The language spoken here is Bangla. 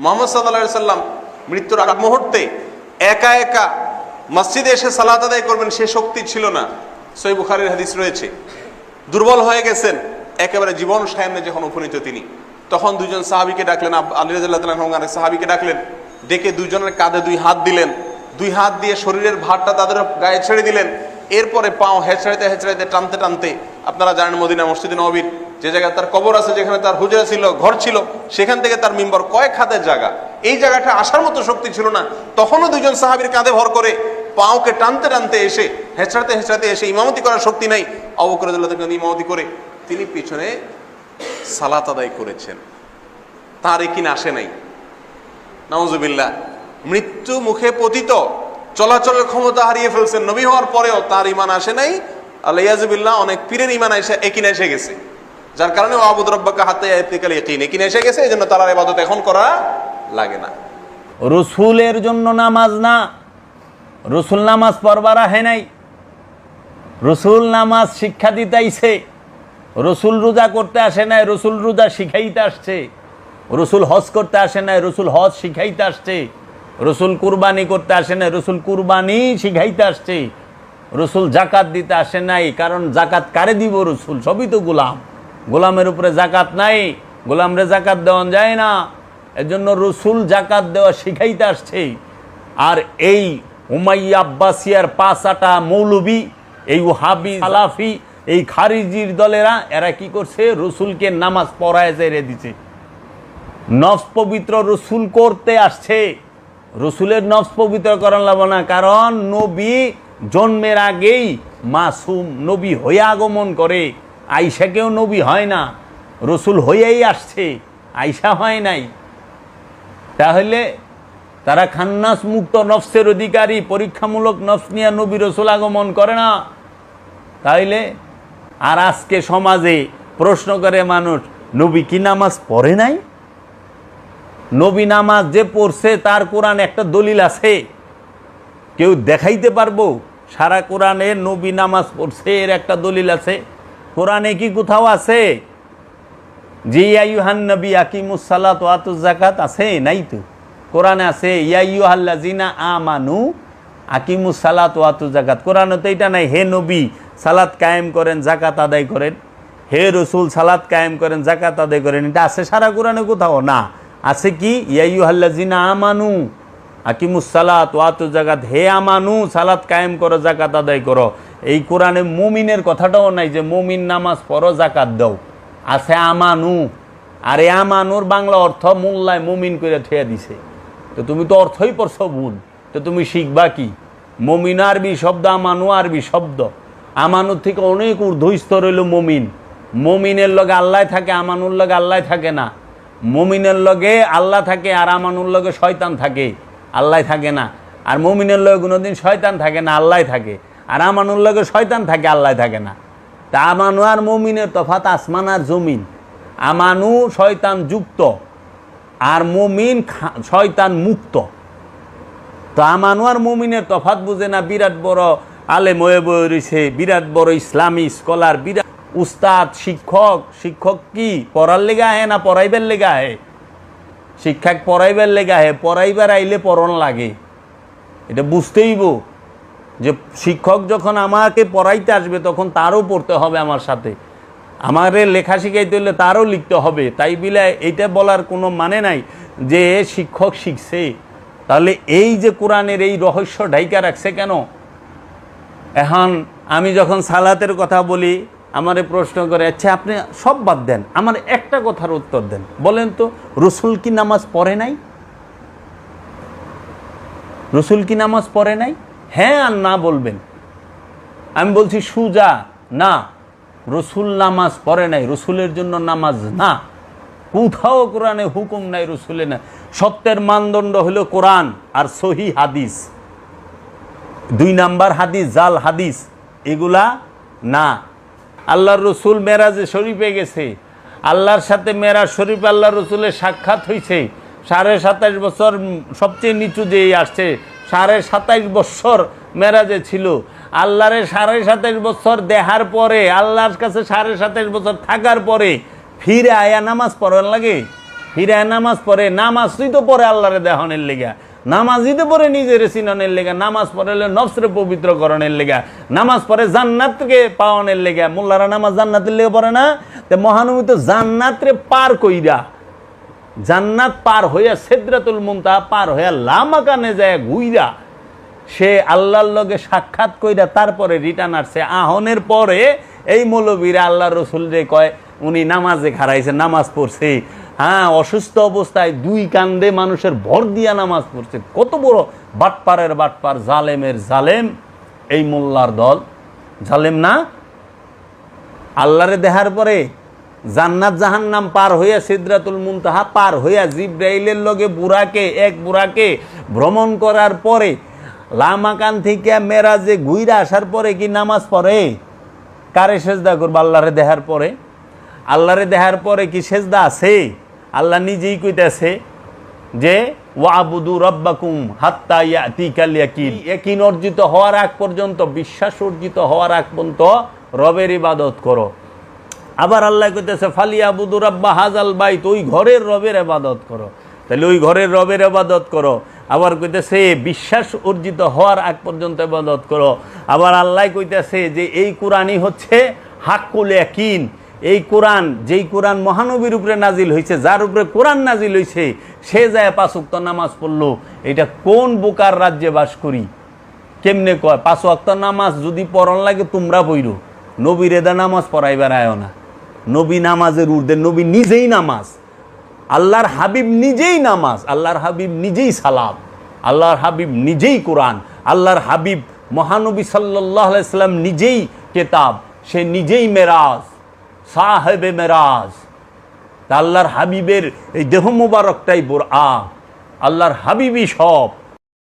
মুহাম্মদ সাল্লাল্লাহু আলাইহি সাল্লাম মৃত্যুর আগ মুহূর্তে একা একা মসজিদে এসে সালাত আদায় করবেন সে শক্তি ছিল না। সহিহ বুখারীর হাদিস রয়েছে। দুর্বল হয়ে গেছেন, একেবারে জীবন সায়ান্নে যখন উপনীত তিনি, তখন দুজন সাহাবীকে ডাকলেন, আলী রাদিয়াল্লাহু তাআলা আনহু সাহাবীকে ডাকলেন, ডেকে দুজনের কাঁধে দুই হাত দিলেন, দুই হাত দিয়ে শরীরের ভারটা তাদের গায়ে ছেড়ে দিলেন। এরপরে পাও হেঁচড়াইতে হেঁচড়াইতে টানতে টানতে, আপনারা জানেন মদিনা মসজিদে নববীর যে জায়গায় তার কবর আছে, যেখানে তার হুজরা ছিল, ঘর ছিল, সেখান থেকে তার মিম্বর কয়েক হাতের জায়গা, এই জায়গাটা আসার মতো শক্তি ছিল না। তখনও দুজন সাহাবীর কাঁধে ভর করে পাওকে টানতে টানতে এসে হেঁচড়াতে হেঁচড়াতে এসে ইমামতি করার শক্তি নাই, আবু বকর রাদিয়াল্লাহু তাআলা ইমামতি করে তিনি পিছনে সালাত আদায় করেছেন। তার একিন আসে নাই। নাউজুবিল্লাহ, মৃত্যু মুখে পতিত, চলাচলের ক্ষমতা হারিয়ে ফেলছেন, নবী হওয়ার পরেও তার ঈমান আসে নাই। আলিয়াযুবিল্লাহ, অনেক পীরের ঈমান একিন এসে গেছে, যার কারণে আবুদ রাব্বাকা হাত্তা ইয়াতিকাল ইয়াকিন, একিন এসে গেছে, এজন্য তার আর ইবাদত এখন করা লাগে না। রসুলের জন্য নামাজ না, রসুল নামাজ পড়বার আহে নাই, রসুল নামাজ শিক্ষা দিতে আইছে, রসুল রোজা করতে আসে নাই, রসুল রোজা শিখাইতে আসছে, রসুল হজ করতে আসে নাই, রসুল হজ শিখাইতে আসছে, রসুল কুরবানি করতে আসে নাই, রসুল কুরবানি শিখাইতে আসছে, রসুল জাকাত দিতে আসে নাই, কারণ জাকাত কারে দিব? রসুল সবই তো গোলাম, গোলামের উপরে জাকাত নাই, গোলামরে জাকাত দেওয়া যায় না, এজন্য রসুল জাকাত দেওয়া শিখাইতে আসছে। আর এই উমাইয়া আব্বাসিয়ার 5-8টা মৌলবী, এই ওহাবি সালাফি, এই খারিজির দলেরা, এরা কি করছে? রসুলকে নামাজ পড়ায় জেরে দিছে, নফস পবিত্র রসুল করতে আসছে। রসুলের নফস পবিত্র করার লাগবে না, কারণ নবী জন্মের আগেই মাসুম, নবী হয়ে আগমন করে। আয়েশাকেও নবী হয় না, রসুল হয়েই আসছে, আয়েশা হয় নাই। তাহলে তারা খান্নাস মুক্ত নফসের অধিকারী, পরীক্ষামূলক নফস নিয়ে নবী রসুল আগমন করে না। তাইলে আর আজকে সমাজে প্রশ্ন করে মানুষ, নবী কি নামাজ পড়ে নাই? নবী নামাজ যে পড়ছে তার কোরআন একটা দলিল আছে? কেউ দেখাইতে পারবো সারা কোরআনে নবী নামাজ পড়ছে এর একটা দলিল আছে? কোরআনে কি কোথাও আছে যে ইয়া আইয়ুহান নবী আকিমুস সালাত ওয়া আতুজ যাকাত? আছে? নাই তো। কোরআনে আছে ইয়া আইয়ুহাল্লাযিনা আমানু আকিমুস সালাত ওয়া আতুজ যাকাত। কোরআনে তো এটা নাই, হে নবী সালাত কায়েম করেন, যাকাত আদায় করেন, হে রসুল সালাত কায়েম করেন, যাকাত আদায় করেন। এটা আছে সারা কোরআনে কোথাও? না। আছে কি? ইয়া আইয়ুহাল্লাযিনা আমানু আকিমুস সালাত ওয়া আতুজ যাকাত, হে আমানু সালাত কায়েম করো, যাকাত আদায় করো। এই কোরআনে মুমিনের কথাটাও নাই যে মুমিন নামাজ পড়ো, যাকাত দাও। আছে আমানু, আর এ আমানুর বাংলা অর্থ মোল্লায় মুমিন করে ঠেয়া দিছে। তো তুমি তো অর্থই পড়ছো ভুল, তো তুমি শিখবা কি? মুমিন আরবি শব্দ, আমানু আরবি শব্দ। আমানুর থেকে অনেক ঊর্ধ্ব স্তর হইল মুমিন। মুমিনের লগে আল্লাহ থাকে, আমানুর লগে আল্লাহ থাকে না। মুমিনের লগে আল্লাহ থাকে, আর আমানুর লগে শয়তান থাকে, আল্লাহ থাকে না। আর মুমিনের লগে কোনোদিন শয়তান থাকে না, আল্লাহ থাকে। আর আমানুর লগে শয়তান থাকে, আল্লাহ থাকে না। তা আমানু আর মুমিনের তফাৎ আসমান আর জমিন। আমানু শয়তান যুক্ত, আর মুমিন শয়তান মুক্ত। তো আমানু আর মুমিনের তফাৎ বুঝে না। বিরাট বড় আলেম হয়ে বয়ে রয়েছে, বিরাট বড় ইসলামী স্কলার, বিরাট উস্তাদ, শিক্ষক। শিক্ষক কি পড়ার লেগে আহে না পড়াইবার লেগে আহে? শিক্ষক পড়াইবার লেগে আহে, পড়াইবার আইলে পড়ন লাগে। এটা বুঝতেইব যে শিক্ষক যখন আমাকে পড়াইতে আসবে তখন তারও পড়তে হবে আমার সাথে, আমারে লেখা শিখাইতে হলে তারও লিখতে হবে। তাই বিলে এইটা বলার কোনো মানে নাই যে শিক্ষক শিখছে। তাহলে এই যে কোরআনের এই রহস্য ঢাইকা রাখছে কেন? এখন আমি যখন সালাতের কথা বলি, আমারে প্রশ্ন করে, আচ্ছা আপনি সব বাদ দেন, আমার একটা কথার উত্তর দেন, বলেন তো রসুল কি নামাজ পড়ে নাই? রসুল কি নামাজ পড়ে নাই? হ্যাঁ আর না বলবেন। আমি বলছি সুজা না, রসুল নামাজ পড়ে নাই, রসুলের জন্য নামাজ না। কোথাও কোরআনে হুকুম নাই রসুলের না। সত্যের মানদণ্ড হলো কোরআন আর সহি হাদিস। 2 নাম্বার হাদিস, জাল হাদিস, এগুলা না। আল্লাহর রসুল মেরাজে শরীফে গেছে, আল্লাহর সাথে মেরাজ শরীফ আল্লাহ রসুলের সাক্ষাৎ হয়েছে। 27.5 বছর সবচেয়ে নিচু যেই আসছে, 27.5 বছর মেরাজে ছিল। আল্লাহরে 27.5 বছর দেখার পরে, আল্লাহর কাছে 27.5 বছর থাকার পরে ফিরে আয়া নামাজ পড়ার লাগে? ফিরায় নামাজ পড়ে, নামাজই তো পড়ে আল্লাহরে দেহনের লেগা, নামাজই তো পড়ে নিজের চিননের লেগা, নামাজ পড়ে নফসরে পবিত্রকরণের লেগা, নামাজ পড়ে জান্নাতকে পাওয়ানোর লেগা। মোল্লারা নামাজ জান্নাতের লেগে পড়ে না? তো মহানবী তো জান্নাতরে পার কইরা, জান্নাত পার হইয়া সিদরাতুল মুনতাহা পার হইয়া লামাকানে যায় ঘুইরা সে আল্লাহর লগে সাক্ষাৎ কইরা তারপরে রিটার্ন আসছে। আহনের পরে এই মৌলবীরা আল্লাহ রসুল রে কয় উনি নামাজে খারাইছে, নামাজ পড়ছে। হ্যাঁ, অসুস্থ অবস্থায় দুই কান্দে মানুষের ভর দিয়া নামাজ পড়ছে। কত বড় বাটপারের বাটপার, জালেমের জালেম এই মোল্লার দল। জালেম না? আল্লাহরে দেখার পরে জান্নাত জাহান্নাম পার হইয়া সিদরাতুল মুনতাহা পার হইয়া জিব্রাইলের লগে এক বুড়াকে ভ্রমণ করার পরে লামাকান থেকে মেরাজে ঘুইরা আসার পরে কি নামাজ পড়ে? কারে সেজদা করবে? আল্লাহরে দেখার পরে। আল্লাহরে দেখার পরে কি সেজদা আছে? আল্লাহ নিজেই কইতেছে যে ওয়াবুদু রাব্বাকুম হাত্তা ইয়াতিকাল ইয়াকিন। ইয়াকিন অর্জিত হওয়ার আগ পর্যন্ত, বিশ্বাস অর্জিত হওয়ার আগ পর্যন্ত রবের ইবাদত করো। আবার আল্লাহ কইতেছে ফালিয়াবুদু রাব্বা হাজাল বাইত, ওই ঘরের রবের ইবাদত করো। তাহলে ওই ঘরের রবের ইবাদত করো। আবার কইতেছে বিশ্বাস অর্জিত হওয়ার আগ পর্যন্ত ইবাদত করো। আবার আল্লাহ কইতেছে যে এই কোরআনই হচ্ছে হাক্কুল ইয়াকিন। এই কোরআন, যেই কোরআন মহানবীর উপরে নাজিল হয়েছে, যার উপরে কোরআন নাজিল হয়েছে, সে যায় 5 ওয়াক্ত নামাজ পড়লো। এটা কোন বোকার রাজ্যে বাস করি? কেমনে কয় 5 ওয়াক্ত নামাজ যদি পড়ন লাগে তোমরা পড়ো, নবীর এদা নামাজ পড়াইবার আয় না। নবী নামাজের ঊর্ধ্বে, নবী নিজেই নামাজ, আল্লাহর হাবিব নিজেই নামাজ, আল্লাহর হাবিব নিজেই সালাত, আল্লাহর হাবিব নিজেই কোরআন, আল্লাহর হাবিব মহানবী সাল্লাল্লাহু আলাইহি সাল্লাম নিজেই কেতাব, সে নিজেই মেরাজ, সাহেবে মেরাজ। তা আল্লাহর হাবিবের এই দেহ মুবারকটাই বোরআন, আল্লাহর হাবিবই সব।